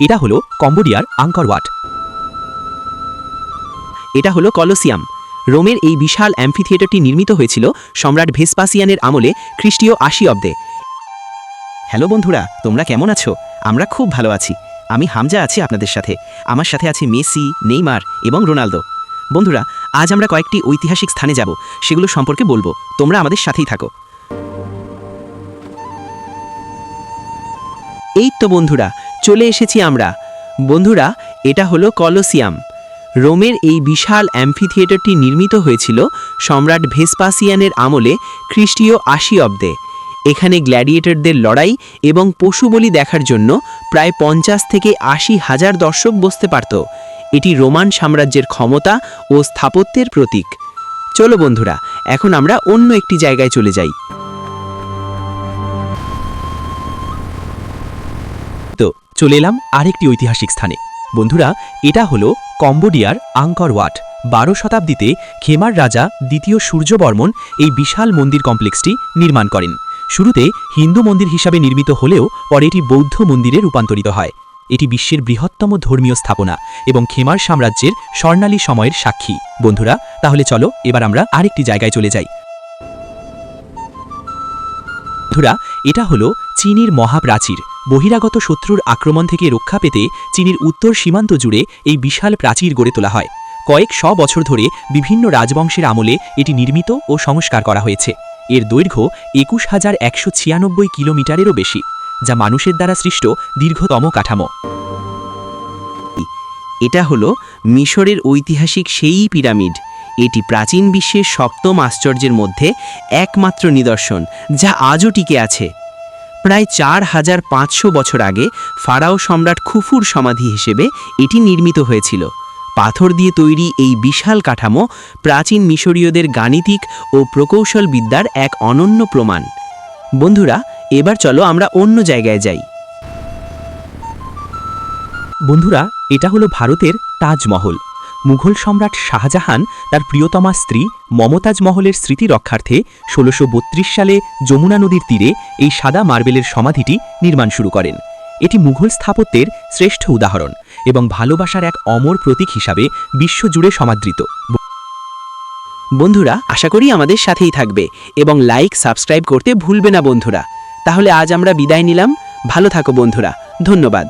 এটা হলো কম্বোডিয়ার আঙ্কর ওয়াট। এটা হলো কলোসিয়াম। রোমের এই বিশাল অ্যাম্ফিথিয়েটারটি নির্মিত হয়েছিল সম্রাট ভেসপাসিয়ানের আমলে খ্রিস্টীয় ৮০ অব্দে। হ্যালো বন্ধুরা, তোমরা কেমন আছো? আমরা খুব ভালো আছি। আমি হামজা আছি আপনাদের সাথে। আমার সাথে আছে মেসি, নেইমার এবং রোনালদো। বন্ধুরা, আজ আমরা কয়েকটি ঐতিহাসিক স্থানে যাব, সেগুলো সম্পর্কে বলবো। তোমরা আমাদের সাথেই থাকো। এই তো বন্ধুরা, চলে এসেছি আমরা। বন্ধুরা, এটা হলো কলোসিয়াম। রোমের এই বিশাল অ্যাম্ফিথিয়েটারটি নির্মিত হয়েছিল সম্রাট ভেসপাসিয়ানের আমলে খ্রিস্টীয় ৮০ অব্দে। এখানে গ্ল্যাডিয়েটরদের লড়াই এবং পশু বলি দেখার জন্য প্রায় ৫০ থেকে ৮০ হাজার দর্শক বসতে পারত। এটি রোমান সাম্রাজ্যের ক্ষমতা ও স্থাপত্যের প্রতীক। চলো বন্ধুরা, এখন আমরা অন্য একটি জায়গায় চলে যাই। তো চলে এলাম আরেকটি ঐতিহাসিক স্থানে। বন্ধুরা, এটা হলো কম্বোডিয়ার আঙ্কর ওয়াট। ১২ শতাব্দীতে খেমার রাজা দ্বিতীয় সূর্যবর্মন এই বিশাল মন্দির কমপ্লেক্সটি নির্মাণ করেন। শুরুতে হিন্দু মন্দির হিসাবে নির্মিত হলেও পরে এটি বৌদ্ধ মন্দিরে রূপান্তরিত হয়। এটি বিশ্বের বৃহত্তম ধর্মীয় স্থাপনা এবং খেমার সাম্রাজ্যের স্বর্ণালী সময়ের সাক্ষী। বন্ধুরা, তাহলে চলো এবার আমরা আরেকটি জায়গায় চলে যাই। বন্ধুরা, এটা হলো চীনের মহাপ্রাচীর। বহিরাগত শত্রুর আক্রমণ থেকে রক্ষা পেতে চীনের উত্তর সীমান্ত জুড়ে এই বিশাল প্রাচীর গড়ে তোলা হয়। কয়েক শ বছর ধরে বিভিন্ন রাজবংশের আমলে এটি নির্মিত ও সংস্কার করা হয়েছে। এর দৈর্ঘ্য ২১,১৯৬ কিলোমিটারেরও বেশি, যা মানুষের দ্বারা সৃষ্ট দীর্ঘতম কাঠামো। এটা হলো মিশরের ঐতিহাসিক সেই পিরামিড। এটি প্রাচীন বিশ্বের সপ্তম আশ্চর্যের মধ্যে একমাত্র নিদর্শন, যা আজও টিকে আছে। প্রায় ৪৫০০ বছর আগে ফারাও সম্রাট খুফুর সমাধি হিসেবে এটি নির্মিত হয়েছিল। পাথর দিয়ে তৈরি এই বিশাল কাঠামো প্রাচীন মিশরীয়দের গাণিতিক ও প্রকৌশল বিদ্যার এক অনন্য প্রমাণ। বন্ধুরা, এবার চলো আমরা অন্য জায়গায় যাই। বন্ধুরা, এটা হলো ভারতের তাজমহল। মুঘল সম্রাট শাহজাহান তার প্রিয়তমা স্ত্রী মমতাজ মহলের স্মৃতি রক্ষার্থে ১৬৩২ সালে যমুনা নদীর তীরে এই সাদা মার্বেলের সমাধিটি নির্মাণ শুরু করেন। এটি মুঘল স্থাপত্যের শ্রেষ্ঠ উদাহরণ এবং ভালোবাসার এক অমর প্রতীক হিসাবে বিশ্বজুড়ে সমাদৃত। বন্ধুরা, আশা করি আমাদের সাথেই থাকবে এবং লাইক সাবস্ক্রাইব করতে ভুলবে না বন্ধুরা। তাহলে আজ আমরা বিদায় নিলাম। ভালো থাকো বন্ধুরা, ধন্যবাদ।